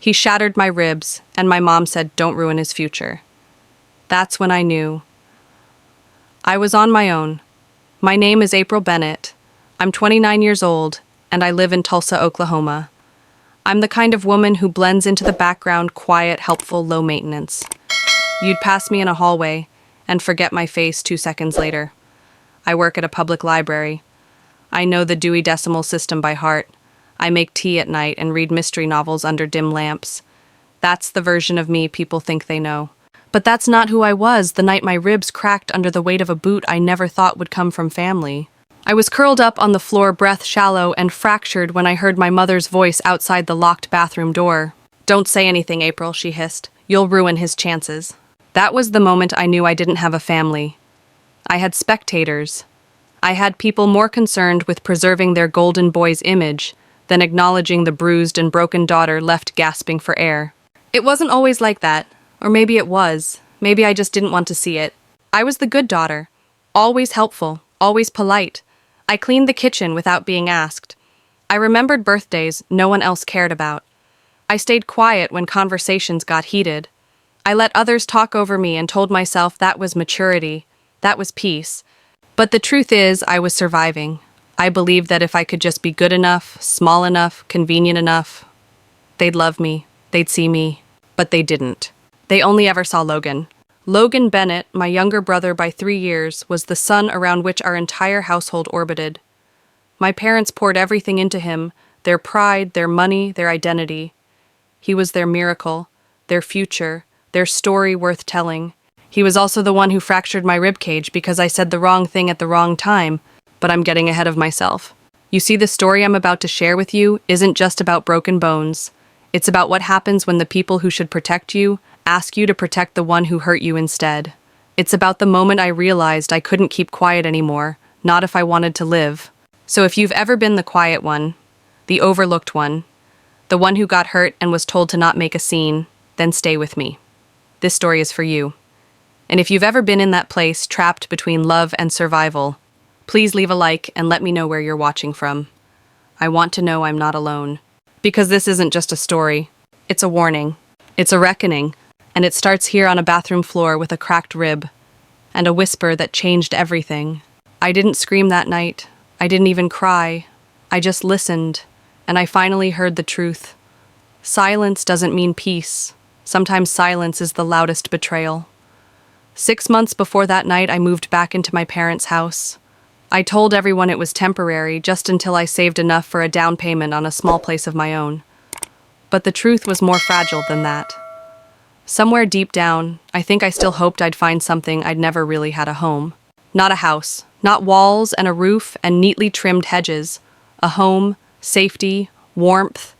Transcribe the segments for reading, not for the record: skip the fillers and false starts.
He shattered my ribs, and my mom said, "Don't ruin his future." That's when I knew. I was on my own. My name is April Bennett. I'm 29 years old, and I live in Tulsa, Oklahoma. I'm the kind of woman who blends into the background, quiet, helpful, low maintenance. You'd pass me in a hallway and forget my face 2 seconds later. I work at a public library. I know the Dewey Decimal System by heart. I make tea at night and read mystery novels under dim lamps. That's the version of me people think they know. But that's not who I was the night my ribs cracked under the weight of a boot I never thought would come from family. I was curled up on the floor, breath shallow and fractured, when I heard my mother's voice outside the locked bathroom door. "Don't say anything, April," she hissed. "You'll ruin his chances." That was the moment I knew I didn't have a family. I had spectators. I had people more concerned with preserving their golden boy's image than acknowledging the bruised and broken daughter left gasping for air. It wasn't always like that. Or maybe it was. Maybe I just didn't want to see it. I was the good daughter. Always helpful. Always polite. I cleaned the kitchen without being asked. I remembered birthdays no one else cared about. I stayed quiet when conversations got heated. I let others talk over me and told myself that was maturity. That was peace. But the truth is, I was surviving. I believed that if I could just be good enough, small enough, convenient enough, they'd love me. They'd see me. But they didn't. They only ever saw Logan. Logan Bennett, my younger brother by 3 years, was the sun around which our entire household orbited. My parents poured everything into him, their pride, their money, their identity. He was their miracle, their future, their story worth telling. He was also the one who fractured my ribcage because I said the wrong thing at the wrong time, but I'm getting ahead of myself. You see, the story I'm about to share with you isn't just about broken bones. It's about what happens when the people who should protect you ask you to protect the one who hurt you instead. It's about the moment I realized I couldn't keep quiet anymore, not if I wanted to live. So if you've ever been the quiet one, the overlooked one, the one who got hurt and was told to not make a scene, then stay with me. This story is for you. And if you've ever been in that place, trapped between love and survival, please leave a like and let me know where you're watching from. I want to know I'm not alone. Because this isn't just a story. It's a warning. It's a reckoning. And it starts here on a bathroom floor with a cracked rib and a whisper that changed everything. I didn't scream that night. I didn't even cry. I just listened, and I finally heard the truth. Silence doesn't mean peace. Sometimes silence is the loudest betrayal. 6 months before that night, I moved back into my parents' house. I told everyone it was temporary, just until I saved enough for a down payment on a small place of my own. But the truth was more fragile than that. Somewhere deep down, I think I still hoped I'd find something I'd never really had a home. Not a house, not walls and a roof and neatly trimmed hedges. A home, safety, warmth.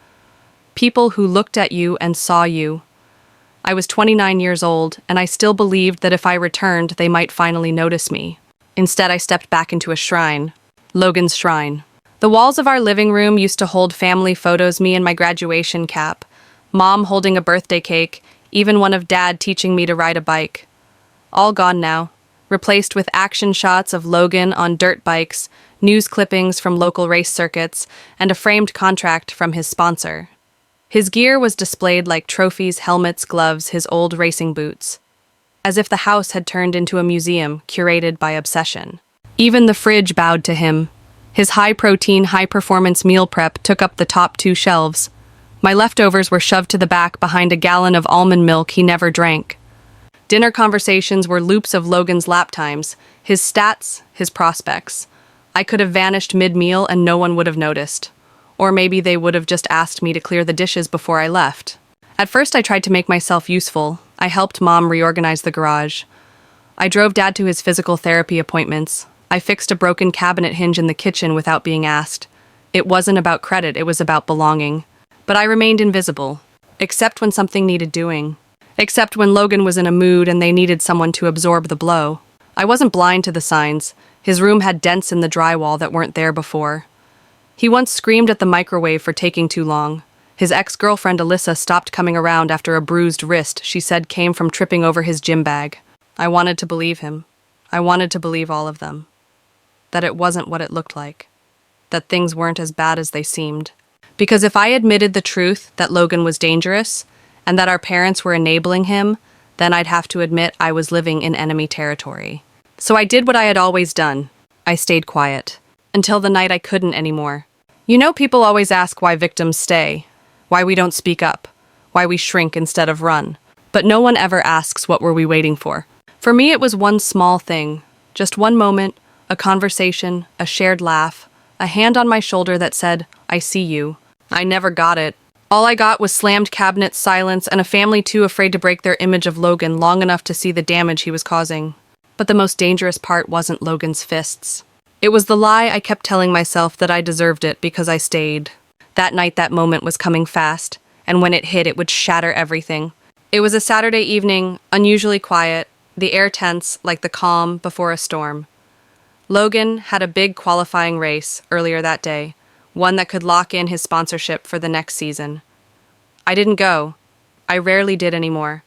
People who looked at you and saw you. I was 29 years old, and I still believed that if I returned, they might finally notice me. Instead, I stepped back into a shrine. Logan's shrine. The walls of our living room used to hold family photos, me in my graduation cap, Mom holding a birthday cake, even one of Dad teaching me to ride a bike. All gone now, replaced with action shots of Logan on dirt bikes, news clippings from local race circuits, and a framed contract from his sponsor. His gear was displayed like trophies, helmets, gloves, his old racing boots. As if the house had turned into a museum curated by obsession. Even the fridge bowed to him. His high-protein, high-performance meal prep took up the top 2 shelves. My leftovers were shoved to the back behind a gallon of almond milk he never drank. Dinner conversations were loops of Logan's lap times, his stats, his prospects. I could have vanished mid-meal and no one would have noticed. Or maybe they would have just asked me to clear the dishes before I left. At first I tried to make myself useful. I helped Mom reorganize the garage. I drove Dad to his physical therapy appointments. I fixed a broken cabinet hinge in the kitchen without being asked. It wasn't about credit, it was about belonging. But I remained invisible, except when something needed doing. Except when Logan was in a mood and they needed someone to absorb the blow. I wasn't blind to the signs. His room had dents in the drywall that weren't there before. He once screamed at the microwave for taking too long. His ex-girlfriend Alyssa stopped coming around after a bruised wrist she said came from tripping over his gym bag. I wanted to believe him. I wanted to believe all of them. That it wasn't what it looked like. That things weren't as bad as they seemed. Because if I admitted the truth that Logan was dangerous and that our parents were enabling him, then I'd have to admit I was living in enemy territory. So I did what I had always done. I stayed quiet. Until the night I couldn't anymore. You know, people always ask why victims stay, why we don't speak up, why we shrink instead of run. But no one ever asks what were we waiting for. For me, it was one small thing. Just one moment, a conversation, a shared laugh, a hand on my shoulder that said, I see you. I never got it. All I got was slammed cabinets, silence, and a family too afraid to break their image of Logan long enough to see the damage he was causing. But the most dangerous part wasn't Logan's fists. It was the lie I kept telling myself that I deserved it because I stayed. That night, that moment was coming fast, and when it hit, it would shatter everything. It was a Saturday evening, unusually quiet, the air tense like the calm before a storm. Logan had a big qualifying race earlier that day, one that could lock in his sponsorship for the next season. I didn't go. I rarely did anymore.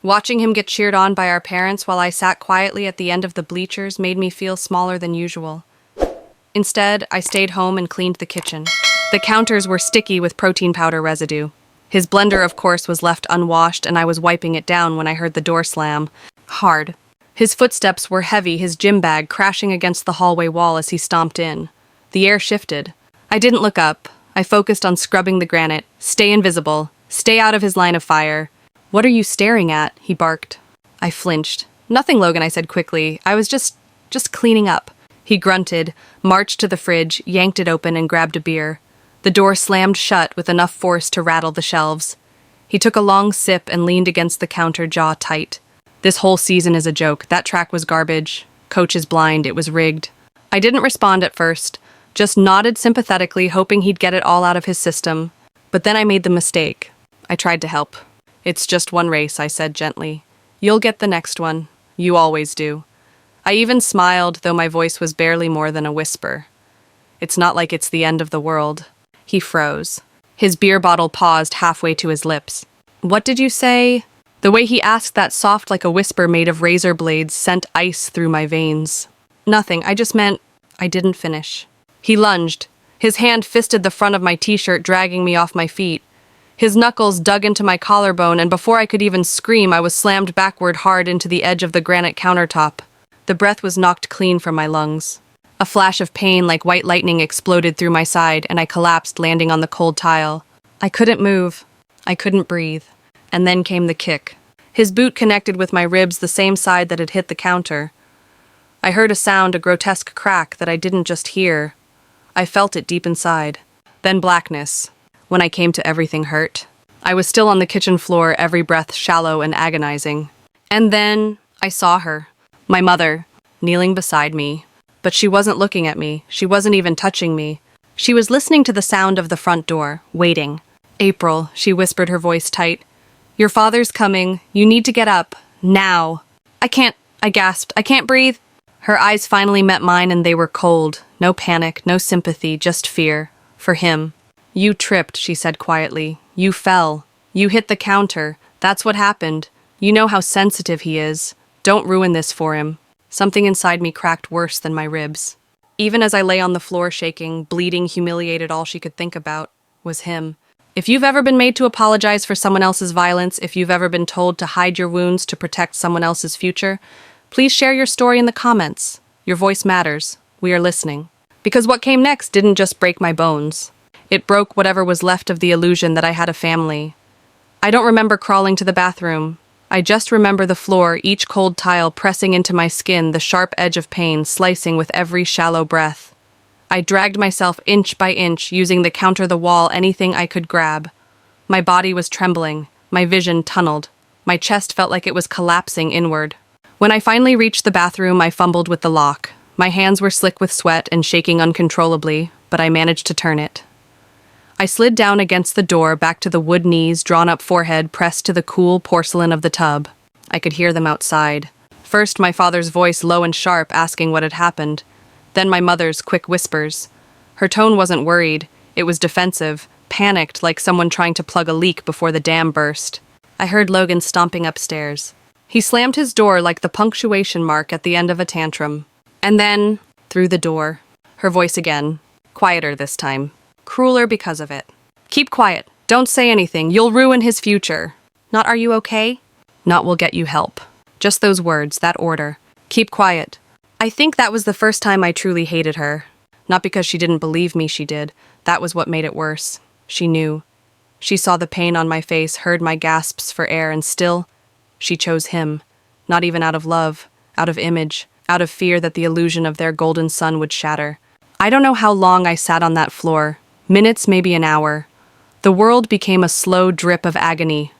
Watching him get cheered on by our parents while I sat quietly at the end of the bleachers made me feel smaller than usual. Instead, I stayed home and cleaned the kitchen. The counters were sticky with protein powder residue. His blender, of course, was left unwashed, and I was wiping it down when I heard the door slam. Hard. His footsteps were heavy, his gym bag crashing against the hallway wall as he stomped in. The air shifted. I didn't look up. I focused on scrubbing the granite. Stay invisible. Stay out of his line of fire. What are you staring at? He barked. I flinched. Nothing, Logan, I said quickly. I was just cleaning up. He grunted, marched to the fridge, yanked it open, and grabbed a beer. The door slammed shut with enough force to rattle the shelves. He took a long sip and leaned against the counter, jaw tight. This whole season is a joke. That track was garbage. Coach is blind. It was rigged. I didn't respond at first, just nodded sympathetically, hoping he'd get it all out of his system. But then I made the mistake. I tried to help. It's just one race, I said gently. You'll get the next one. You always do. I even smiled, though my voice was barely more than a whisper. It's not like it's the end of the world. He froze. His beer bottle paused halfway to his lips. What did you say? The way he asked that soft like a whisper made of razor blades sent ice through my veins. Nothing, I just meant I didn't finish. He lunged. His hand fisted the front of my t-shirt, dragging me off my feet. His knuckles dug into my collarbone, and before I could even scream, I was slammed backward hard into the edge of the granite countertop. The breath was knocked clean from my lungs. A flash of pain like white lightning exploded through my side, and I collapsed, landing on the cold tile. I couldn't move. I couldn't breathe. And then came the kick. His boot connected with my ribs, the same side that had hit the counter. I heard a sound, a grotesque crack that I didn't just hear. I felt it deep inside. Then blackness. When I came to everything hurt. I was still on the kitchen floor, every breath shallow and agonizing. And then I saw her, my mother, kneeling beside me. But she wasn't looking at me. She wasn't even touching me. She was listening to the sound of the front door, waiting. April, she whispered, her voice tight. Your father's coming. You need to get up. Now. I gasped. I can't breathe. Her eyes finally met mine, and they were cold. No panic, no sympathy, just fear. For him. You tripped, she said quietly. You fell. You hit the counter. That's what happened. You know how sensitive he is. Don't ruin this for him. Something inside me cracked worse than my ribs. Even as I lay on the floor shaking, bleeding, humiliated, all she could think about was him. If you've ever been made to apologize for someone else's violence, if you've ever been told to hide your wounds to protect someone else's future, please share your story in the comments. Your voice matters. We are listening. Because what came next didn't just break my bones. It broke whatever was left of the illusion that I had a family. I don't remember crawling to the bathroom. I just remember the floor, each cold tile pressing into my skin, the sharp edge of pain slicing with every shallow breath. I dragged myself inch by inch, using the counter, the wall, anything I could grab. My body was trembling, my vision tunneled. My chest felt like it was collapsing inward. When I finally reached the bathroom, I fumbled with the lock. My hands were slick with sweat and shaking uncontrollably, but I managed to turn it. I slid down against the door, back to the wood knees, drawn-up forehead pressed to the cool porcelain of the tub. I could hear them outside. First, my father's voice, low and sharp, asking what had happened. Then my mother's quick whispers. Her tone wasn't worried. It was defensive, panicked, like someone trying to plug a leak before the dam burst. I heard Logan stomping upstairs. He slammed his door like the punctuation mark at the end of a tantrum. And then, through the door, her voice again, quieter this time. Crueler because of it. Keep quiet. Don't say anything. You'll ruin his future. Not are you okay? Not will get you help. Just those words, that order. Keep quiet. I think that was the first time I truly hated her. Not because she didn't believe me, she did. That was what made it worse. She knew. She saw the pain on my face, heard my gasps for air, and still, she chose him. Not even out of love, out of image, out of fear that the illusion of their golden sun would shatter. I don't know how long I sat on that floor. Minutes, maybe an hour. The world became a slow drip of agony.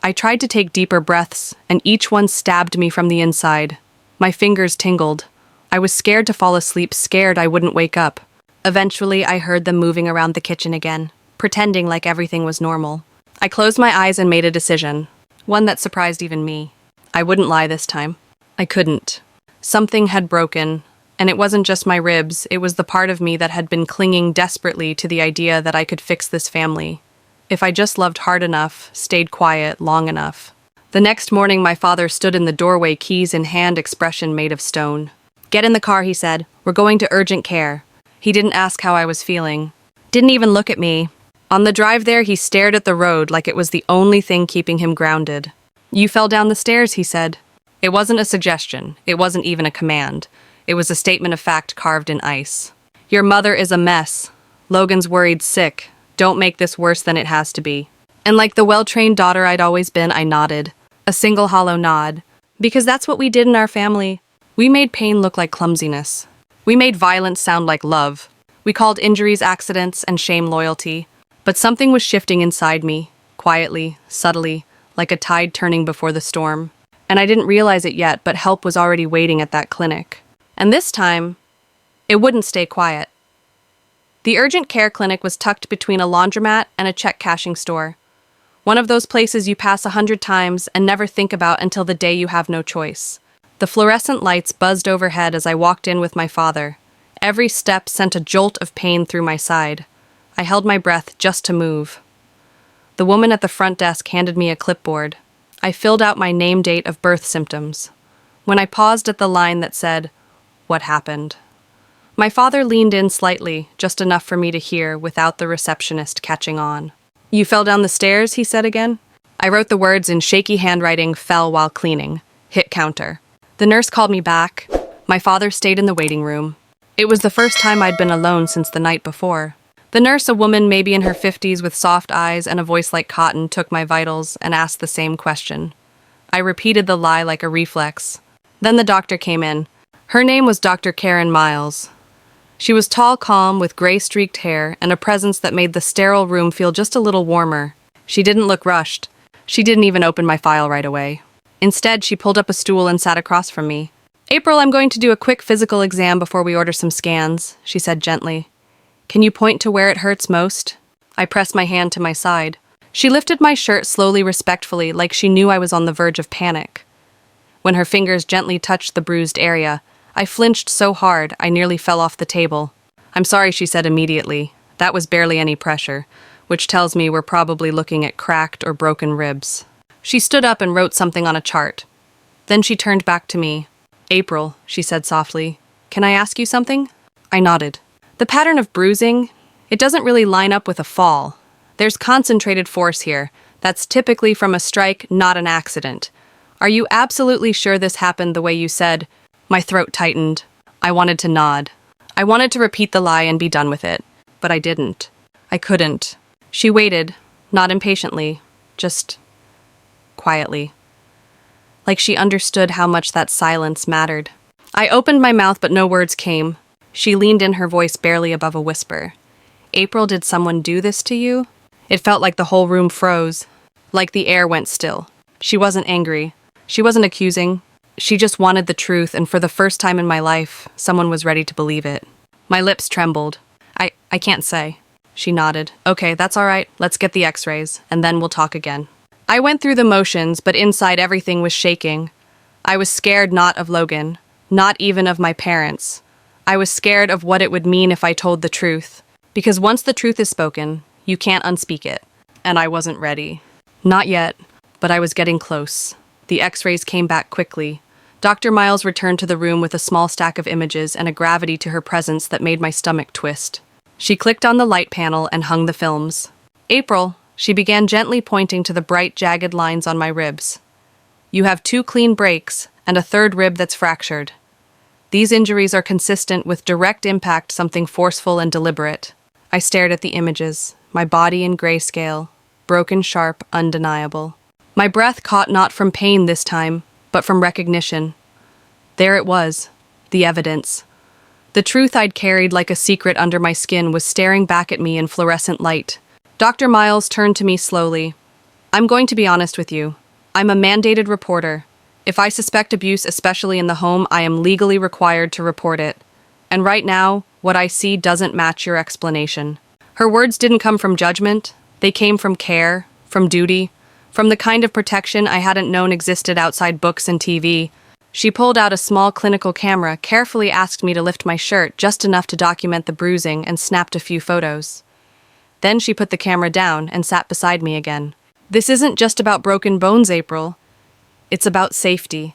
I tried to take deeper breaths, and each one stabbed me from the inside. My fingers tingled. I was scared to fall asleep, scared I wouldn't wake up. Eventually, I heard them moving around the kitchen again, pretending like everything was normal. I closed my eyes and made a decision, one that surprised even me. I wouldn't lie this time. I couldn't. Something had broken, and it wasn't just my ribs, it was the part of me that had been clinging desperately to the idea that I could fix this family. If I just loved hard enough, stayed quiet long enough. The next morning, my father stood in the doorway, keys in hand, expression made of stone. "Get in the car," he said. "We're going to urgent care." He didn't ask how I was feeling. Didn't even look at me. On the drive there, he stared at the road like it was the only thing keeping him grounded. "You fell down the stairs," he said. It wasn't a suggestion. It wasn't even a command. It was a statement of fact carved in ice. "Your mother is a mess. Logan's worried sick. Don't make this worse than it has to be." And like the well-trained daughter I'd always been, I nodded. A single hollow nod. Because that's what we did in our family. We made pain look like clumsiness. We made violence sound like love. We called injuries accidents and shame loyalty. But something was shifting inside me, quietly, subtly, like a tide turning before the storm. And I didn't realize it yet, but help was already waiting at that clinic. And this time, it wouldn't stay quiet. The urgent care clinic was tucked between a laundromat and a check-cashing store. One of those places you pass 100 times and never think about until the day you have no choice. The fluorescent lights buzzed overhead as I walked in with my father. Every step sent a jolt of pain through my side. I held my breath just to move. The woman at the front desk handed me a clipboard. I filled out my name, date of birth, symptoms. When I paused at the line that said, "What happened?" My father leaned in slightly, just enough for me to hear without the receptionist catching on. "You fell down the stairs," he said again. I wrote the words in shaky handwriting, "fell while cleaning." Hit counter. The nurse called me back. My father stayed in the waiting room. It was the first time I'd been alone since the night before. The nurse, a woman maybe in her 50s with soft eyes and a voice like cotton, took my vitals and asked the same question. I repeated the lie like a reflex. Then the doctor came in. Her name was Dr. Karen Miles. She was tall, calm, with gray-streaked hair and a presence that made the sterile room feel just a little warmer. She didn't look rushed. She didn't even open my file right away. Instead, she pulled up a stool and sat across from me. "April, I'm going to do a quick physical exam before we order some scans," she said gently. "Can you point to where it hurts most?" I pressed my hand to my side. She lifted my shirt slowly, respectfully, like she knew I was on the verge of panic. When her fingers gently touched the bruised area, I flinched so hard I nearly fell off the table. "I'm sorry," she said immediately. That was barely any pressure, which tells me we're probably looking at cracked or broken ribs. She stood up and wrote something on a chart. Then she turned back to me. "April," she said softly, "can I ask you something?" I nodded. "The pattern of bruising, it doesn't really line up with a fall. There's concentrated force here. That's typically from a strike, not an accident. Are you absolutely sure this happened the way you said?" My throat tightened. I wanted to nod. I wanted to repeat the lie and be done with it. But I didn't. I couldn't. She waited, not impatiently, just quietly. Like she understood how much that silence mattered. I opened my mouth, but no words came. She leaned in, her voice barely above a whisper. "April, did someone do this to you?" It felt like the whole room froze, like the air went still. She wasn't angry. She wasn't accusing. She just wanted the truth, and for the first time in my life, someone was ready to believe it. My lips trembled. I can't say." She nodded. "Okay, that's all right. Let's get the x-rays, and then we'll talk again." I went through the motions, but inside everything was shaking. I was scared not of Logan, not even of my parents. I was scared of what it would mean if I told the truth. Because once the truth is spoken, you can't unspeak it. And I wasn't ready. Not yet, but I was getting close. The x-rays came back quickly. Dr. Miles returned to the room with a small stack of images and a gravity to her presence that made my stomach twist. She clicked on the light panel and hung the films. April, she began gently pointing to the bright, jagged lines on my ribs. You have 2 clean breaks and a 3rd rib that's fractured. These injuries are consistent with direct impact, something forceful and deliberate. I stared at the images, my body in grayscale, broken, sharp, undeniable. My breath caught not from pain this time, but from recognition. There it was, the evidence. The truth I'd carried like a secret under my skin was staring back at me in fluorescent light. Dr. Miles turned to me slowly. I'm going to be honest with you. I'm a mandated reporter. If I suspect abuse, especially in the home, I am legally required to report it. And right now, what I see doesn't match your explanation. Her words didn't come from judgment. They came from care, from duty, from the kind of protection I hadn't known existed outside books and TV. She pulled out a small clinical camera, carefully asked me to lift my shirt just enough to document the bruising, and snapped a few photos. Then she put the camera down and sat beside me again. This isn't just about broken bones, April. It's about safety.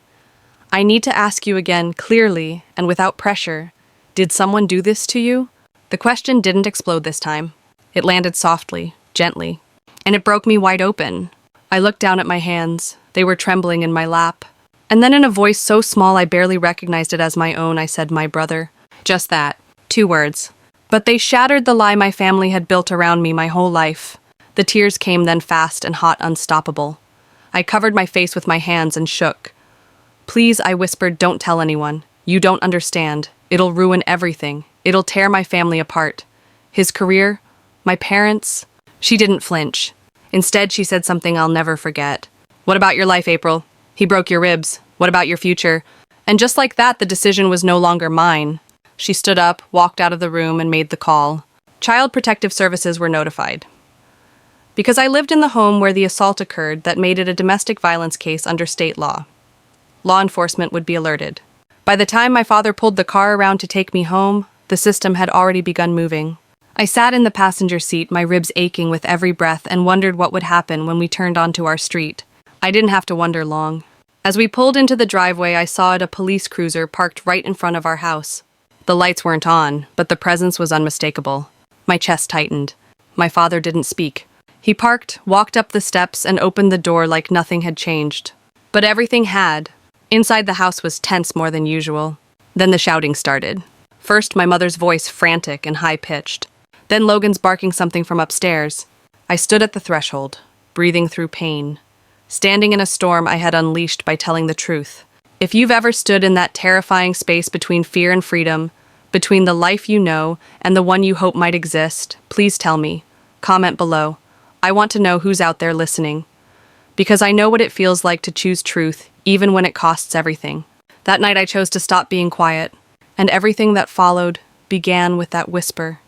I need to ask you again, clearly and without pressure. Did someone do this to you? The question didn't explode this time. It landed softly, gently, and it broke me wide open. I looked down at my hands. They were trembling in my lap. And then in a voice so small I barely recognized it as my own, I said, "My brother." Just that. 2 words. But they shattered the lie my family had built around me my whole life. The tears came then, fast and hot, unstoppable. I covered my face with my hands and shook. "Please," I whispered, "don't tell anyone. You don't understand. It'll ruin everything. It'll tear my family apart. His career, my parents." She didn't flinch. Instead, she said something I'll never forget. "What about your life, April? He broke your ribs. What about your future?" And just like that, the decision was no longer mine. She stood up, walked out of the room, and made the call. Child Protective Services were notified. Because I lived in the home where the assault occurred, that made it a domestic violence case under state law. Law enforcement would be alerted. By the time my father pulled the car around to take me home, the system had already begun moving. I sat in the passenger seat, my ribs aching with every breath, and wondered what would happen when we turned onto our street. I didn't have to wonder long. As we pulled into the driveway, I saw a police cruiser parked right in front of our house. The lights weren't on, but the presence was unmistakable. My chest tightened. My father didn't speak. He parked, walked up the steps, and opened the door like nothing had changed. But everything had. Inside the house was tense more than usual. Then the shouting started. First, my mother's voice, frantic and high-pitched. Then Logan's barking something from upstairs. I stood at the threshold, breathing through pain. Standing in a storm I had unleashed by telling the truth. If you've ever stood in that terrifying space between fear and freedom, between the life you know and the one you hope might exist, please tell me. Comment below. I want to know who's out there listening. Because I know what it feels like to choose truth, even when it costs everything. That night I chose to stop being quiet, and everything that followed began with that whisper.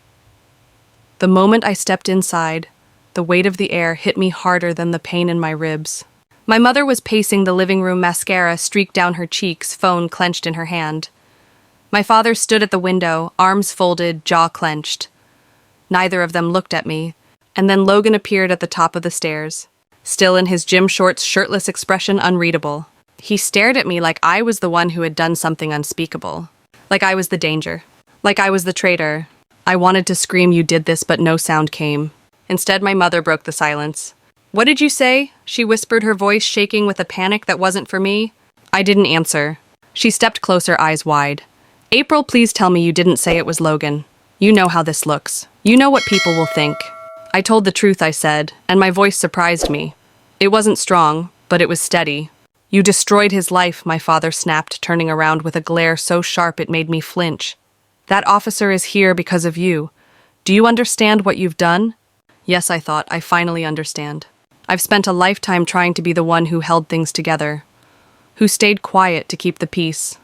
The moment I stepped inside, the weight of the air hit me harder than the pain in my ribs. My mother was pacing the living room, mascara streaked down her cheeks, phone clenched in her hand. My father stood at the window, arms folded, jaw clenched. Neither of them looked at me, and then Logan appeared at the top of the stairs, still in his gym shorts, shirtless expression unreadable. He stared at me like I was the one who had done something unspeakable. Like I was the danger. Like I was the traitor. I wanted to scream, "You did this," but no sound came. Instead, my mother broke the silence. "What did you say?" she whispered, her voice shaking with a panic that wasn't for me. I didn't answer. She stepped closer, eyes wide. "April, please tell me you didn't say it was Logan. You know how this looks. You know what people will think." I told the truth, I said, and my voice surprised me. It wasn't strong, but it was steady. "You destroyed his life," my father snapped, turning around with a glare so sharp it made me flinch. "That officer is here because of you. Do you understand what you've done?" Yes, I thought, I finally understand. I've spent a lifetime trying to be the one who held things together, who stayed quiet to keep the peace,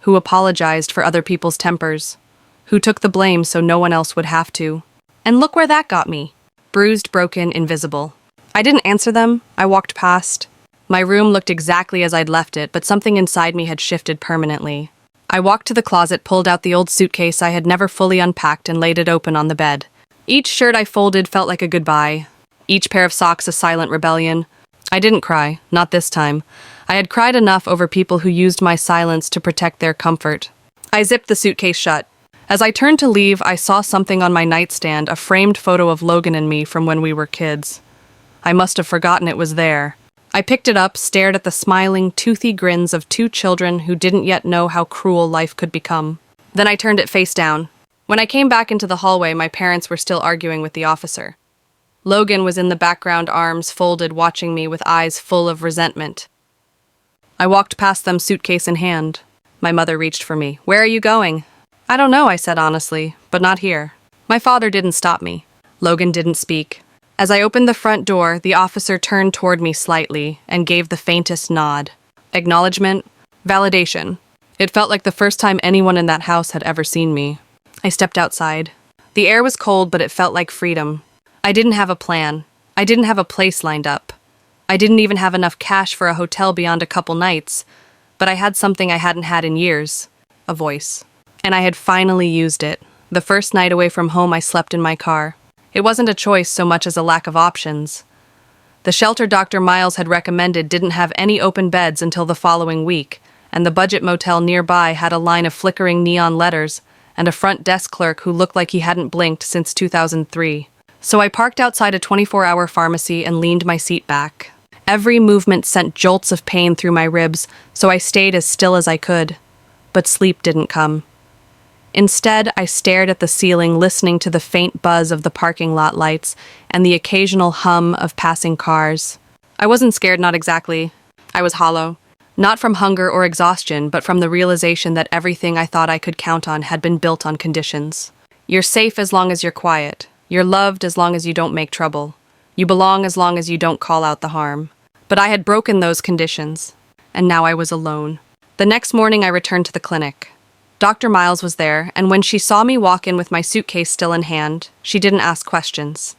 who apologized for other people's tempers, who took the blame so no one else would have to. And look where that got me. Bruised, broken, invisible. I didn't answer them. I walked past. My room looked exactly as I'd left it, but something inside me had shifted permanently. I walked to the closet, pulled out the old suitcase I had never fully unpacked, and laid it open on the bed. Each shirt I folded felt like a goodbye. Each pair of socks a silent rebellion. I didn't cry, not this time. I had cried enough over people who used my silence to protect their comfort. I zipped the suitcase shut. As I turned to leave, I saw something on my nightstand, a framed photo of Logan and me from when we were kids. I must have forgotten it was there. I picked it up, stared at the smiling, toothy grins of two children who didn't yet know how cruel life could become. Then I turned it face down. When I came back into the hallway, my parents were still arguing with the officer. Logan was in the background, arms folded, watching me with eyes full of resentment. I walked past them, suitcase in hand. My mother reached for me. "Where are you going?" "I don't know," I said honestly, "but not here." My father didn't stop me. Logan didn't speak. As I opened the front door, the officer turned toward me slightly and gave the faintest nod. Acknowledgement, validation. It felt like the first time anyone in that house had ever seen me. I stepped outside. The air was cold, but it felt like freedom. I didn't have a plan. I didn't have a place lined up. I didn't even have enough cash for a hotel beyond a couple nights, but I had something I hadn't had in years, a voice. And I had finally used it. The first night away from home, I slept in my car. It wasn't a choice so much as a lack of options. The shelter Dr. Miles had recommended didn't have any open beds until the following week, and the budget motel nearby had a line of flickering neon letters and a front desk clerk who looked like he hadn't blinked since 2003. So I parked outside a 24-hour pharmacy and leaned my seat back. Every movement sent jolts of pain through my ribs, so I stayed as still as I could. But sleep didn't come. Instead, I stared at the ceiling, listening to the faint buzz of the parking lot lights and the occasional hum of passing cars. I wasn't scared, not exactly. I was hollow. Not from hunger or exhaustion, but from the realization that everything I thought I could count on had been built on conditions. You're safe as long as you're quiet. You're loved as long as you don't make trouble. You belong as long as you don't call out the harm. But I had broken those conditions, and now I was alone. The next morning, I returned to the clinic. Dr. Miles was there, and when she saw me walk in with my suitcase still in hand, she didn't ask questions.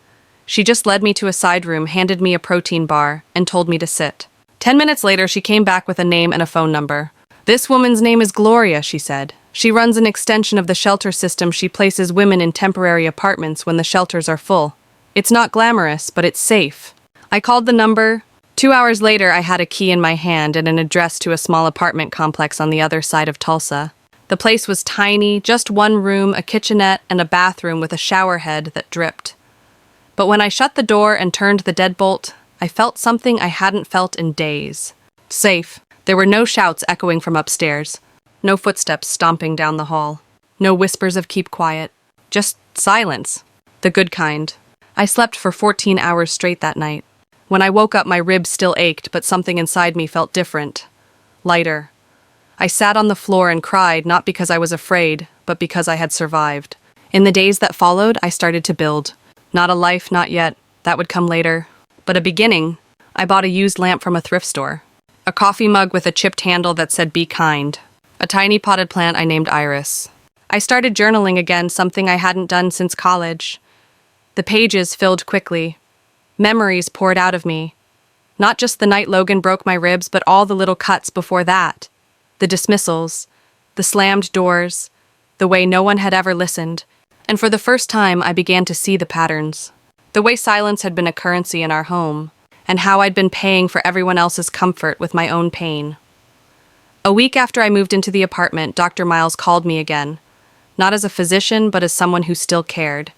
She just led me to a side room, handed me a protein bar, and told me to sit. 10 minutes later, she came back with a name and a phone number. "This woman's name is Gloria," she said. "She runs an extension of the shelter system. She places women in temporary apartments when the shelters are full. It's not glamorous, but it's safe." I called the number. 2 hours later, I had a key in my hand and an address to a small apartment complex on the other side of Tulsa. The place was tiny, just one room, a kitchenette, and a bathroom with a shower head that dripped. But when I shut the door and turned the deadbolt, I felt something I hadn't felt in days. Safe. There were no shouts echoing from upstairs. No footsteps stomping down the hall. No whispers of keep quiet. Just silence. The good kind. I slept for 14 hours straight that night. When I woke up, my ribs still ached, but something inside me felt different. Lighter. I sat on the floor and cried, not because I was afraid, but because I had survived. In the days that followed, I started to build. Not a life, not yet. That would come later. But a beginning. I bought a used lamp from a thrift store. A coffee mug with a chipped handle that said, "Be kind." A tiny potted plant I named Iris. I started journaling again, something I hadn't done since college. The pages filled quickly. Memories poured out of me. Not just the night Logan broke my ribs, but all the little cuts before that. The dismissals, the slammed doors, the way no one had ever listened. And for the first time, I began to see the patterns. The way silence had been a currency in our home, and how I'd been paying for everyone else's comfort with my own pain. A week after I moved into the apartment, Dr. Miles called me again. Not as a physician, but as someone who still cared.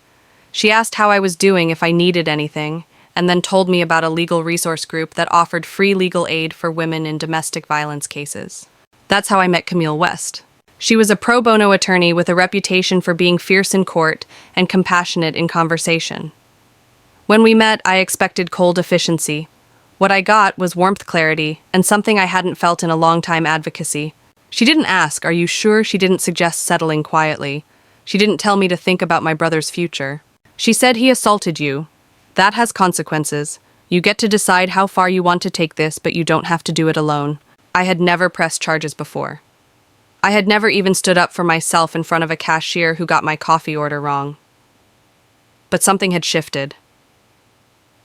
She asked how I was doing, if I needed anything, and then told me about a legal resource group that offered free legal aid for women in domestic violence cases. That's how I met Camille West. She was a pro bono attorney with a reputation for being fierce in court and compassionate in conversation. When we met, I expected cold efficiency. What I got was warmth, clarity, and something I hadn't felt in a long time: advocacy. She didn't ask, "Are you sure?" She didn't suggest settling quietly. She didn't tell me to think about my brother's future. She said, "He assaulted you. That has consequences. You get to decide how far you want to take this, but you don't have to do it alone." I had never pressed charges before. I had never even stood up for myself in front of a cashier who got my coffee order wrong. But something had shifted.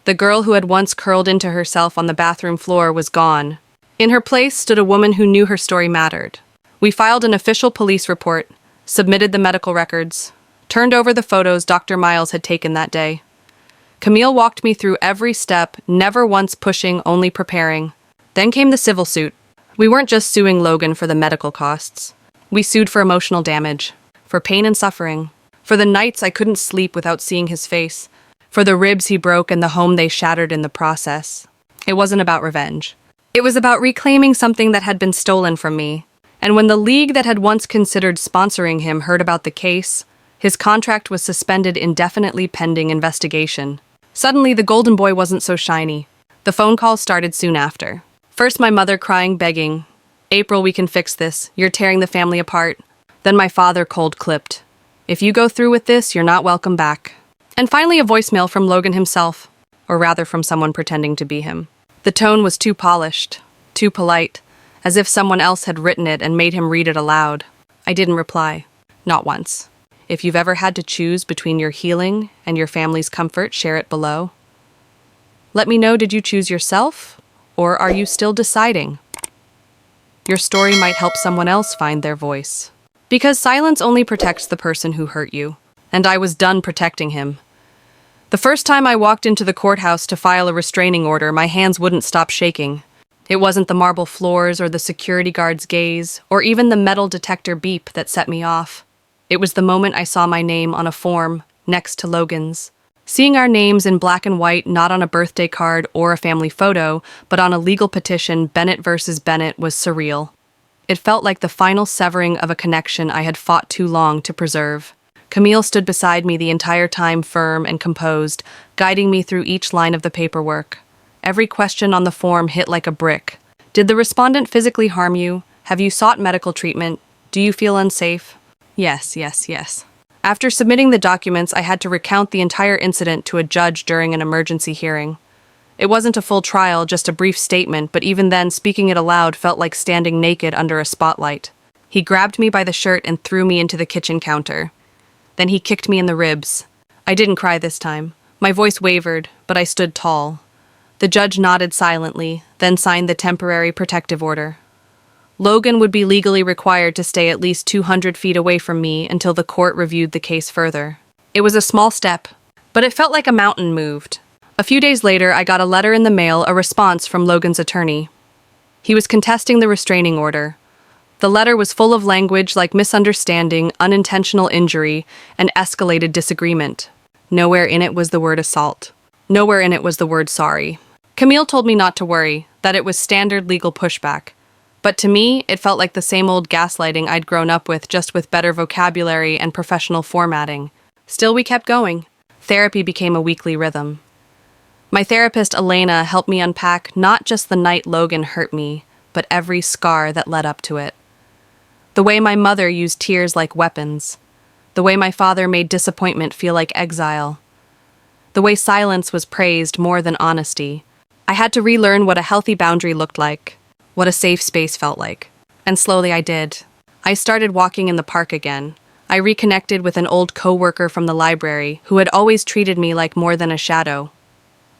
The girl who had once curled into herself on the bathroom floor was gone. In her place stood a woman who knew her story mattered. We filed an official police report, submitted the medical records, turned over the photos Dr. Miles had taken that day. Camille walked me through every step, never once pushing, only preparing. Then came the civil suit. We weren't just suing Logan for the medical costs. We sued for emotional damage. for pain and suffering, for the nights I couldn't sleep without seeing his face, for the ribs he broke and the home they shattered in the process. It wasn't about revenge. It was about reclaiming something that had been stolen from me. And when the league that had once considered sponsoring him heard about the case, his contract was suspended indefinitely pending investigation. Suddenly, the golden boy wasn't so shiny. The phone calls started soon after. First, my mother crying, begging, "April, we can fix this. You're tearing the family apart." Then my father cold-clipped, "If you go through with this, you're not welcome back." And finally, a voicemail from Logan himself, or rather from someone pretending to be him. The tone was too polished, too polite, as if someone else had written it and made him read it aloud. I didn't reply. Not once. If you've ever had to choose between your healing and your family's comfort, share it below. Let me know, did you choose yourself, or are you still deciding? Your story might help someone else find their voice. Because silence only protects the person who hurt you, and I was done protecting him. The first time I walked into the courthouse to file a restraining order, my hands wouldn't stop shaking. It wasn't the marble floors or the security guard's gaze, or even the metal detector beep that set me off. It was the moment I saw my name on a form next to Logan's. Seeing our names in black and white, not on a birthday card or a family photo, but on a legal petition, Bennett versus Bennett, was surreal. It felt like the final severing of a connection I had fought too long to preserve. Camille stood beside me the entire time, firm and composed, guiding me through each line of the paperwork. Every question on the form hit like a brick. Did the respondent physically harm you? Have you sought medical treatment? Do you feel unsafe? Yes. After submitting the documents, I had to recount the entire incident to a judge during an emergency hearing. It wasn't a full trial, just a brief statement, but even then, speaking it aloud felt like standing naked under a spotlight. He grabbed me by the shirt and threw me into the kitchen counter. Then he kicked me in the ribs. I didn't cry this time. My voice wavered, but I stood tall. The judge nodded silently, then signed the temporary protective order. Logan would be legally required to stay at least 200 feet away from me until the court reviewed the case further. It was a small step, but it felt like a mountain moved. A few days later, I got a letter in the mail, a response from Logan's attorney. He was contesting the restraining order. The letter was full of language like misunderstanding, unintentional injury, and escalated disagreement. Nowhere in it was the word assault. Nowhere in it was the word sorry. Camille told me not to worry, that it was standard legal pushback. But to me, it felt like the same old gaslighting I'd grown up with, just with better vocabulary and professional formatting. Still, we kept going. Therapy became a weekly rhythm. My therapist, Elena, helped me unpack not just the night Logan hurt me, but every scar that led up to it. The way my mother used tears like weapons. The way my father made disappointment feel like exile. The way silence was praised more than honesty. I had to relearn what a healthy boundary looked like, what a safe space felt like. And slowly I did. I started walking in the park again. I reconnected with an old coworker from the library who had always treated me like more than a shadow.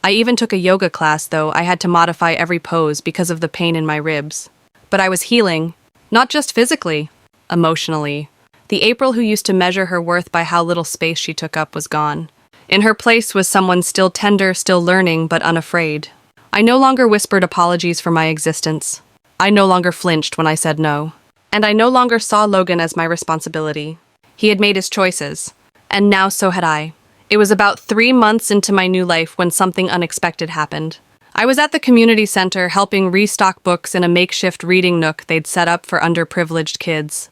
I even took a yoga class, though I had to modify every pose because of the pain in my ribs. But I was healing, not just physically, emotionally. The April who used to measure her worth by how little space she took up was gone. In her place was someone still tender, still learning, but unafraid. I no longer whispered apologies for my existence. I no longer flinched when I said no. And I no longer saw Logan as my responsibility. He had made his choices, and now so had I. It was about 3 months into my new life when something unexpected happened. I was at the community center helping restock books in a makeshift reading nook they'd set up for underprivileged kids.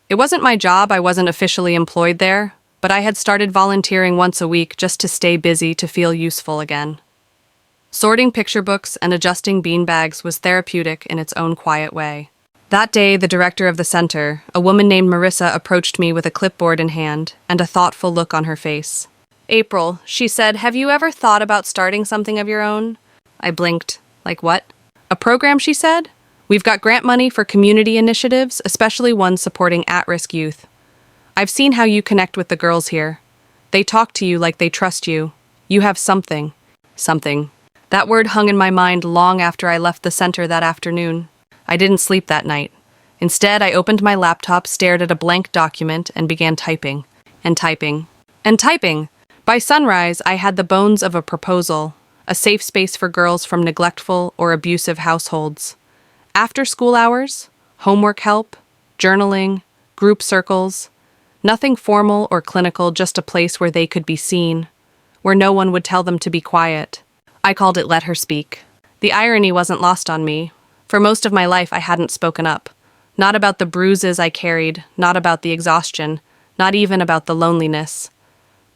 It wasn't my job, I wasn't officially employed there, but I had started volunteering once a week just to stay busy, to feel useful again. Sorting picture books and adjusting beanbags was therapeutic in its own quiet way. That day, the director of the center, a woman named Marissa, approached me with a clipboard in hand and a thoughtful look on her face. "April," she said, "have you ever thought about starting something of your own?" I blinked. Like what? "A program," she said. "We've got grant money for community initiatives, especially ones supporting at-risk youth. I've seen how you connect with the girls here. They talk to you like they trust you. You have something." Something. That word hung in my mind long after I left the center that afternoon. I didn't sleep that night. Instead, I opened my laptop, stared at a blank document, and began typing. And typing. And typing. By sunrise, I had the bones of a proposal, a safe space for girls from neglectful or abusive households. After school hours, homework help, journaling, group circles. Nothing formal or clinical, just a place where they could be seen, where no one would tell them to be quiet. I called it Let Her Speak. The irony wasn't lost on me. For most of my life, I hadn't spoken up. Not about the bruises I carried, not about the exhaustion, not even about the loneliness.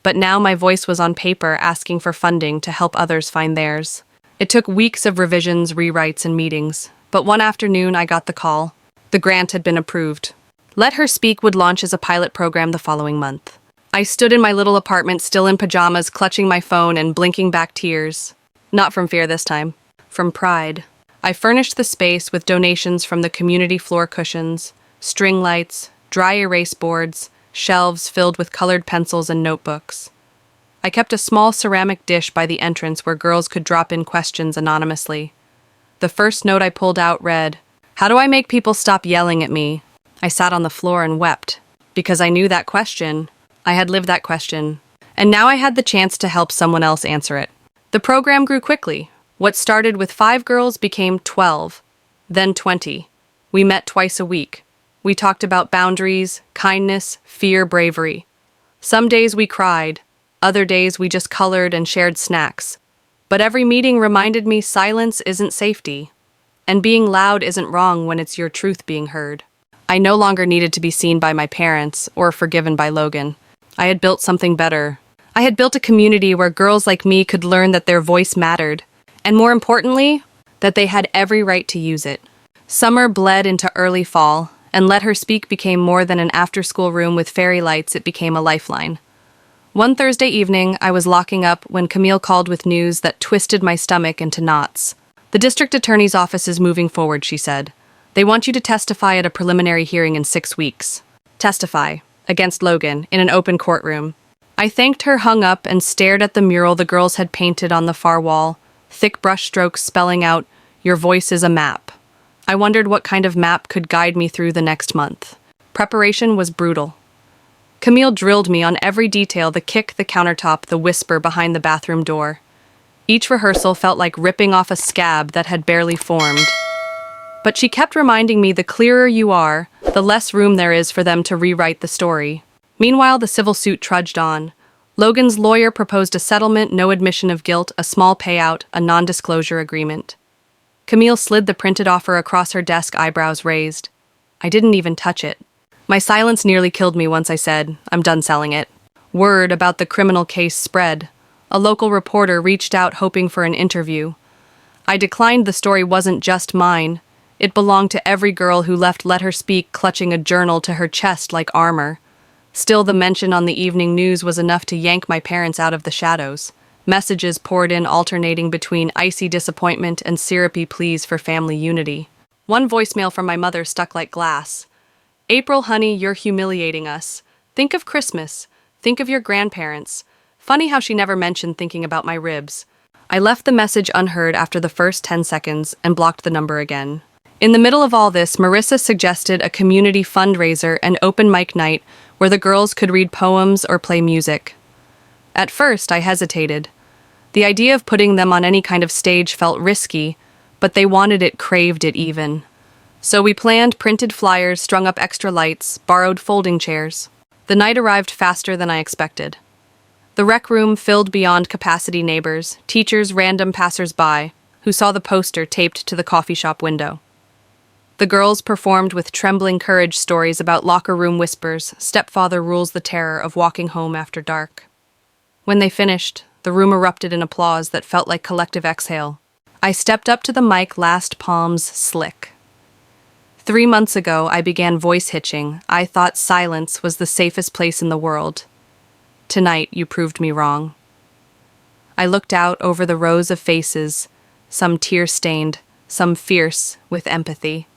But now my voice was on paper asking for funding to help others find theirs. It took weeks of revisions, rewrites, and meetings, but one afternoon I got the call. The grant had been approved. Let Her Speak would launch as a pilot program the following month. I stood in my little apartment, still in pajamas, clutching my phone and blinking back tears. Not from fear this time, from pride. I furnished the space with donations from the community floor cushions, string lights, dry erase boards, shelves filled with colored pencils and notebooks. I kept a small ceramic dish by the entrance where girls could drop in questions anonymously. The first note I pulled out read, "How do I make people stop yelling at me?" I sat on the floor and wept, because I knew that question. I had lived that question, and now I had the chance to help someone else answer it. The program grew quickly. What started with 5 girls became 12, then 20. We met twice a week. We talked about boundaries, kindness, fear, bravery. Some days we cried, other days we just colored and shared snacks. But every meeting reminded me silence isn't safety, and being loud isn't wrong when it's your truth being heard. I no longer needed to be seen by my parents or forgiven by Logan. I had built something better. I had built a community where girls like me could learn that their voice mattered, and more importantly, that they had every right to use it. Summer bled into early fall, and Let Her Speak became more than an after-school room with fairy lights. It became a lifeline. One Thursday evening, I was locking up when Camille called with news that twisted my stomach into knots. "The district attorney's office is moving forward," she said. "They want you to testify at a preliminary hearing in 6 weeks. Testify, against Logan, in an open courtroom." I thanked her, hung up, and stared at the mural the girls had painted on the far wall, thick brush strokes spelling out, "Your voice is a map." I wondered what kind of map could guide me through the next month. Preparation was brutal. Camille drilled me on every detail: the kick, the countertop, the whisper behind the bathroom door. Each rehearsal felt like ripping off a scab that had barely formed. But she kept reminding me, the clearer you are, the less room there is for them to rewrite the story. Meanwhile, the civil suit trudged on. Logan's lawyer proposed a settlement, no admission of guilt, a small payout, a non-disclosure agreement. Camille slid the printed offer across her desk, eyebrows raised. I didn't even touch it. My silence nearly killed me once I said, "I'm done selling it." Word about the criminal case spread. A local reporter reached out hoping for an interview. I declined. The story wasn't just mine. It belonged to every girl who left Let Her Speak clutching a journal to her chest like armor. Still, the mention on the evening news was enough to yank my parents out of the shadows. Messages poured in, alternating between icy disappointment and syrupy pleas for family unity. One voicemail from my mother stuck like glass. "April, honey, you're humiliating us. Think of Christmas. Think of your grandparents." Funny how she never mentioned thinking about my ribs. I left the message unheard after the first 10 seconds and blocked the number again. In the middle of all this, Marissa suggested a community fundraiser and open mic night where the girls could read poems or play music. At first, I hesitated. The idea of putting them on any kind of stage felt risky, but they wanted it, craved it even. So we planned, printed flyers, strung up extra lights, borrowed folding chairs. The night arrived faster than I expected. The rec room filled beyond capacity: neighbors, teachers, random passers-by, who saw the poster taped to the coffee shop window. The girls performed with trembling courage stories about locker room whispers, stepfather rules, the terror of walking home after dark. When they finished, the room erupted in applause that felt like collective exhale. I stepped up to the mic, last palms slick. 3 months ago, I began voice hitching. I thought silence was the safest place in the world. Tonight, you proved me wrong. I looked out over the rows of faces, some tear-stained, some fierce with empathy.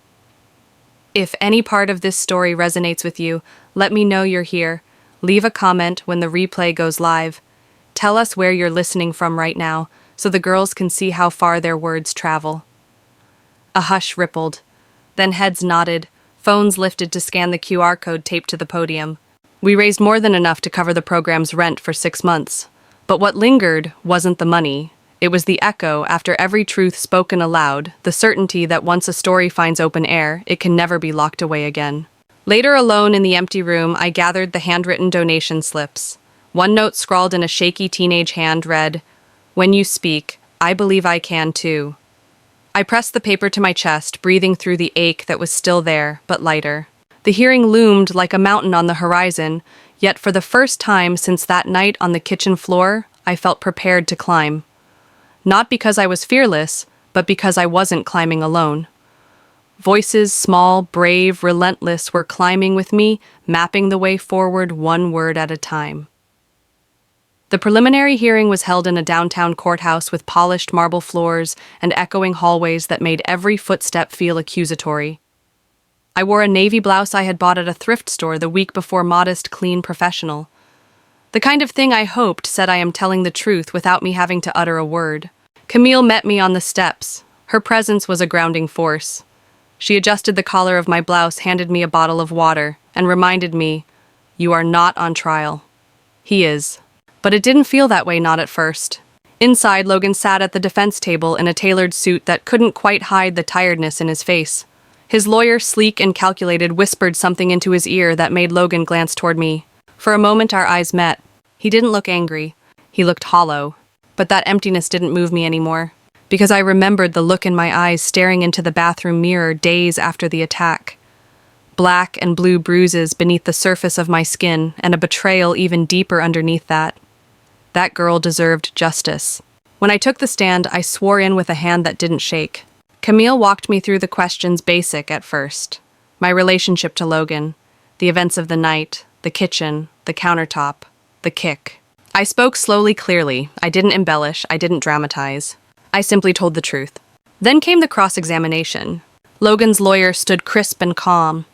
If any part of this story resonates with you, let me know you're here. Leave a comment when the replay goes live. Tell us where you're listening from right now, so the girls can see how far their words travel. A hush rippled. Then heads nodded, phones lifted to scan the QR code taped to the podium. We raised more than enough to cover the program's rent for 6 months. But what lingered wasn't the money. It was the echo after every truth spoken aloud, the certainty that once a story finds open air, it can never be locked away again. Later, alone in the empty room, I gathered the handwritten donation slips. One note scrawled in a shaky teenage hand read, "When you speak, I believe I can too." I pressed the paper to my chest, breathing through the ache that was still there, but lighter. The hearing loomed like a mountain on the horizon, yet for the first time since that night on the kitchen floor, I felt prepared to climb. Not because I was fearless, but because I wasn't climbing alone. Voices, small, brave, relentless, were climbing with me, mapping the way forward one word at a time. The preliminary hearing was held in a downtown courthouse with polished marble floors and echoing hallways that made every footstep feel accusatory. I wore a navy blouse I had bought at a thrift store the week before, modest, clean, professional. The kind of thing I hoped said I am telling the truth without me having to utter a word. Camille met me on the steps. Her presence was a grounding force. She adjusted the collar of my blouse, handed me a bottle of water, and reminded me, "You are not on trial." He is. But it didn't feel that way, not at first. Inside, Logan sat at the defense table in a tailored suit that couldn't quite hide the tiredness in his face. His lawyer, sleek and calculated, whispered something into his ear that made Logan glance toward me. For a moment, our eyes met. He didn't look angry. He looked hollow. But that emptiness didn't move me anymore, because I remembered the look in my eyes staring into the bathroom mirror days after the attack. Black and blue bruises beneath the surface of my skin, and a betrayal even deeper underneath that. That girl deserved justice. When I took the stand, I swore in with a hand that didn't shake. Camille walked me through the questions, basic at first. My relationship to Logan, the events of the night, the kitchen, the countertop, the kick. I spoke slowly, clearly. I didn't embellish, I didn't dramatize. I simply told the truth. Then came the cross-examination. Logan's lawyer stood crisp and calm.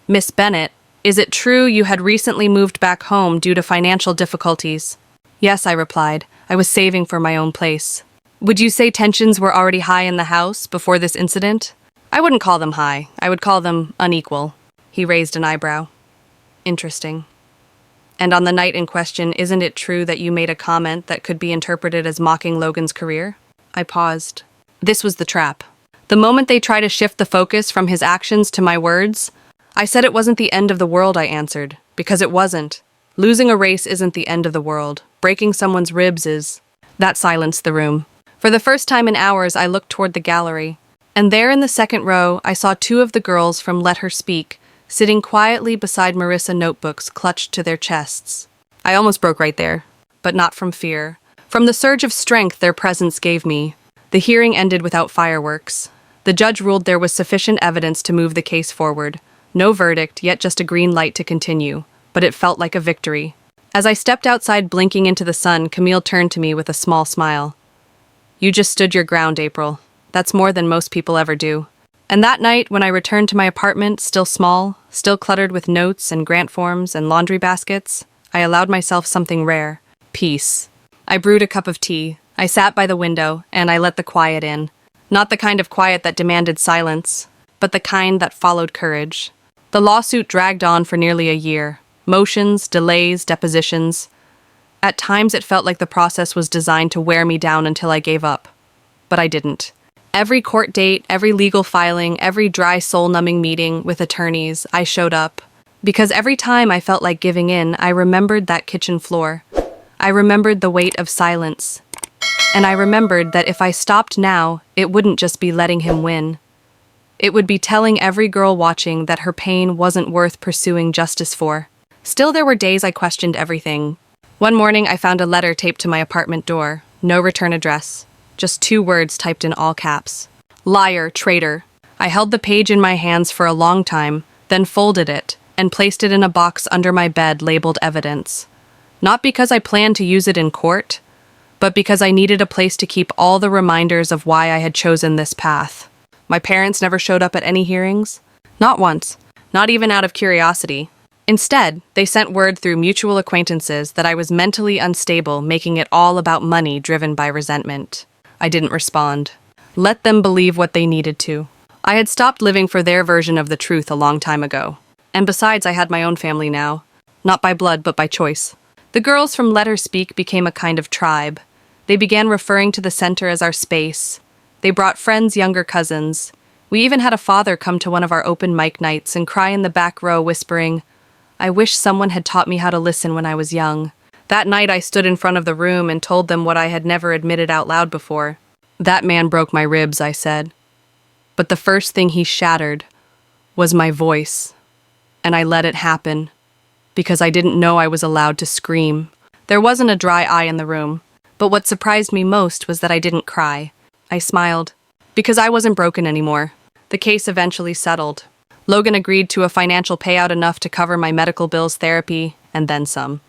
"Miss Bennett, is it true you had recently moved back home due to financial difficulties?" "Yes," I replied. "I was saving for my own place." "Would you say tensions were already high in the house before this incident?" "I wouldn't call them high. I would call them unequal." He raised an eyebrow. "Interesting. And on the night in question, isn't it true that you made a comment that could be interpreted as mocking Logan's career?" I paused. This was the trap. The moment they try to shift the focus from his actions to my words, I said it wasn't the end of the world, I answered, because it wasn't. Losing a race isn't the end of the world. Breaking someone's ribs is. That silenced the room. For the first time in hours, I looked toward the gallery, and there in the second row, I saw two of the girls from Let Her Speak, sitting quietly beside Marissa, notebooks clutched to their chests. I almost broke right there, but not from fear. From the surge of strength their presence gave me. The hearing ended without fireworks. The judge ruled there was sufficient evidence to move the case forward. No verdict, yet just a green light to continue. But it felt like a victory. As I stepped outside blinking into the sun, Camille turned to me with a small smile. "You just stood your ground, April. That's more than most people ever do." And that night, when I returned to my apartment, still small, still cluttered with notes and grant forms and laundry baskets, I allowed myself something rare. Peace. I brewed a cup of tea. I sat by the window, and I let the quiet in. Not the kind of quiet that demanded silence, but the kind that followed courage. The lawsuit dragged on for nearly a year. Motions, delays, depositions. At times it felt like the process was designed to wear me down until I gave up. But I didn't. Every court date, every legal filing, every dry soul-numbing meeting with attorneys, I showed up. Because every time I felt like giving in, I remembered that kitchen floor. I remembered the weight of silence. And I remembered that if I stopped now, it wouldn't just be letting him win. It would be telling every girl watching that her pain wasn't worth pursuing justice for. Still, there were days I questioned everything. One morning, I found a letter taped to my apartment door. No return address. Just 2 words typed in all caps. "Liar, traitor." I held the page in my hands for a long time, then folded it and placed it in a box under my bed labeled evidence. Not because I planned to use it in court, but because I needed a place to keep all the reminders of why I had chosen this path. My parents never showed up at any hearings. Not once. Not even out of curiosity. Instead, they sent word through mutual acquaintances that I was mentally unstable, making it all about money driven by resentment. I didn't respond. Let them believe what they needed to. I had stopped living for their version of the truth a long time ago. And besides, I had my own family now. Not by blood, but by choice. The girls from Let Her Speak became a kind of tribe. They began referring to the center as our space. They brought friends, younger cousins. We even had a father come to one of our open mic nights and cry in the back row, whispering, "I wish someone had taught me how to listen when I was young." That night I stood in front of the room and told them what I had never admitted out loud before. "That man broke my ribs," I said. But the first thing he shattered was my voice, and I let it happen because I didn't know I was allowed to scream. There wasn't a dry eye in the room, but what surprised me most was that I didn't cry. I smiled because I wasn't broken anymore. The case eventually settled. Logan agreed to a financial payout enough to cover my medical bills, therapy, and then some.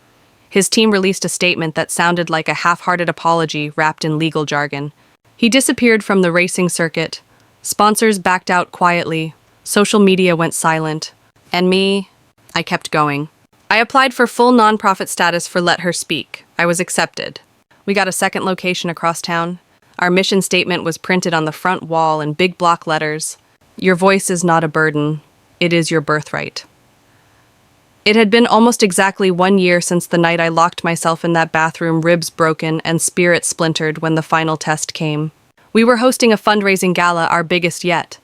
His team released a statement that sounded like a half-hearted apology wrapped in legal jargon. He disappeared from the racing circuit. Sponsors backed out quietly. Social media went silent. And me, I kept going. I applied for full nonprofit status for Let Her Speak. I was accepted. We got a second location across town. Our mission statement was printed on the front wall in big block letters. "Your voice is not a burden. It is your birthright." It had been almost exactly 1 year since the night I locked myself in that bathroom, ribs broken and spirit splintered when the final test came. We were hosting a fundraising gala, our biggest yet.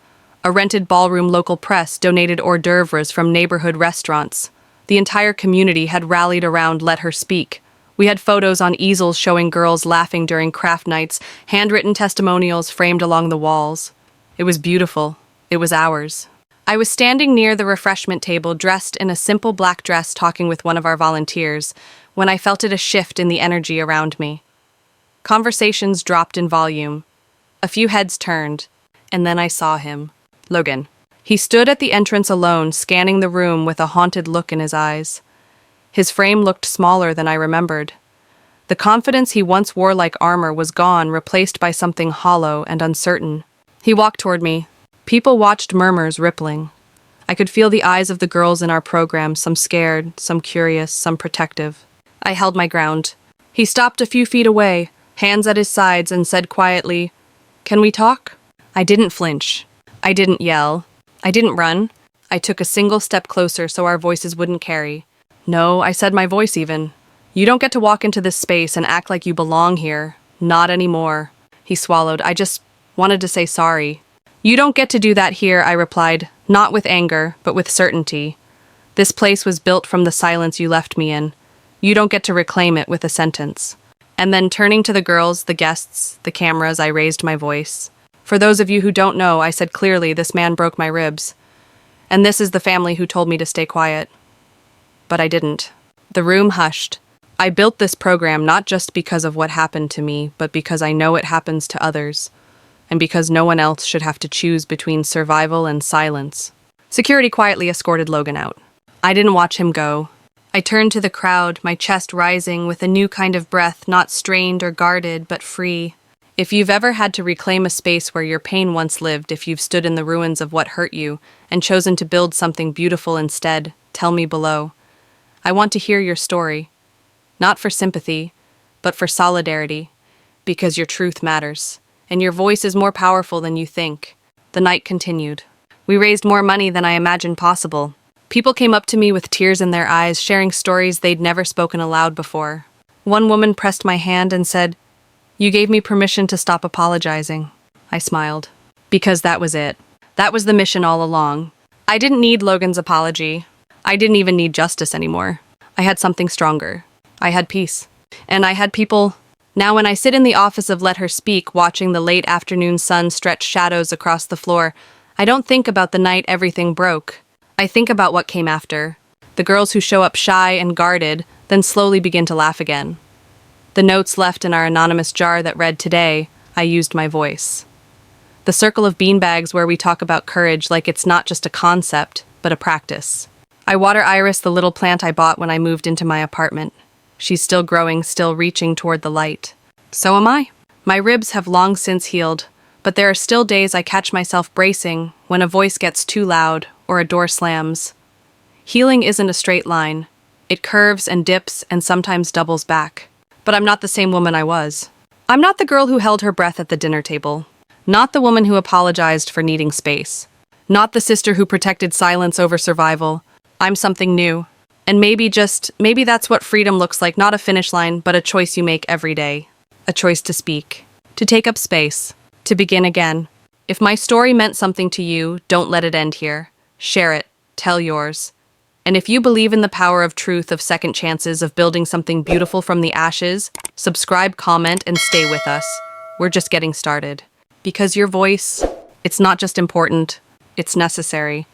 A rented ballroom, local press donated hors d'oeuvres from neighborhood restaurants. The entire community had rallied around Let Her Speak. We had photos on easels showing girls laughing during craft nights, handwritten testimonials framed along the walls. It was beautiful. It was ours. I was standing near the refreshment table, dressed in a simple black dress, talking with one of our volunteers, when I felt a shift in the energy around me. Conversations dropped in volume. A few heads turned, and then I saw him. Logan. He stood at the entrance alone, scanning the room with a haunted look in his eyes. His frame looked smaller than I remembered. The confidence he once wore like armor was gone, replaced by something hollow and uncertain. He walked toward me. People watched, murmurs rippling. I could feel the eyes of the girls in our program, some scared, some curious, some protective. I held my ground. He stopped a few feet away, hands at his sides, and said quietly, "Can we talk?" I didn't flinch. I didn't yell. I didn't run. I took a single step closer so our voices wouldn't carry. "No," I said, my voice even. "You don't get to walk into this space and act like you belong here. Not anymore." He swallowed. "I just wanted to say sorry." "You don't get to do that here," I replied, not with anger, but with certainty. "This place was built from the silence you left me in. You don't get to reclaim it with a sentence." And then, turning to the girls, the guests, the cameras, I raised my voice. "For those of you who don't know," I said clearly, "this man broke my ribs. And this is the family who told me to stay quiet." But I didn't. The room hushed. I built this program not just because of what happened to me, but because I know it happens to others, and because no one else should have to choose between survival and silence. Security quietly escorted Logan out. I didn't watch him go. I turned to the crowd, my chest rising with a new kind of breath, not strained or guarded, but free. If you've ever had to reclaim a space where your pain once lived, if you've stood in the ruins of what hurt you and chosen to build something beautiful instead, tell me below. I want to hear your story. Not for sympathy, but for solidarity, because your truth matters, and your voice is more powerful than you think. The night continued. We raised more money than I imagined possible. People came up to me with tears in their eyes, sharing stories they'd never spoken aloud before. One woman pressed my hand and said, "You gave me permission to stop apologizing." I smiled. Because that was it. That was the mission all along. I didn't need Logan's apology. I didn't even need justice anymore. I had something stronger. I had peace. And I had people. Now when I sit in the office of Let Her Speak, watching the late afternoon sun stretch shadows across the floor, I don't think about the night everything broke. I think about what came after. The girls who show up shy and guarded, then slowly begin to laugh again. The notes left in our anonymous jar that read, "Today, I used my voice." The circle of beanbags where we talk about courage like it's not just a concept, but a practice. I water Iris, the little plant I bought when I moved into my apartment. She's still growing, still reaching toward the light. So am I. My ribs have long since healed, but there are still days I catch myself bracing when a voice gets too loud or a door slams. Healing isn't a straight line. It curves and dips and sometimes doubles back. But I'm not the same woman I was. I'm not the girl who held her breath at the dinner table. Not the woman who apologized for needing space. Not the sister who protected silence over survival. I'm something new. And maybe that's what freedom looks like, not a finish line, but a choice you make every day. A choice to speak. To take up space. To begin again. If my story meant something to you, don't let it end here. Share it. Tell yours. And if you believe in the power of truth, of second chances, of building something beautiful from the ashes, subscribe, comment, and stay with us. We're just getting started. Because your voice, it's not just important, it's necessary.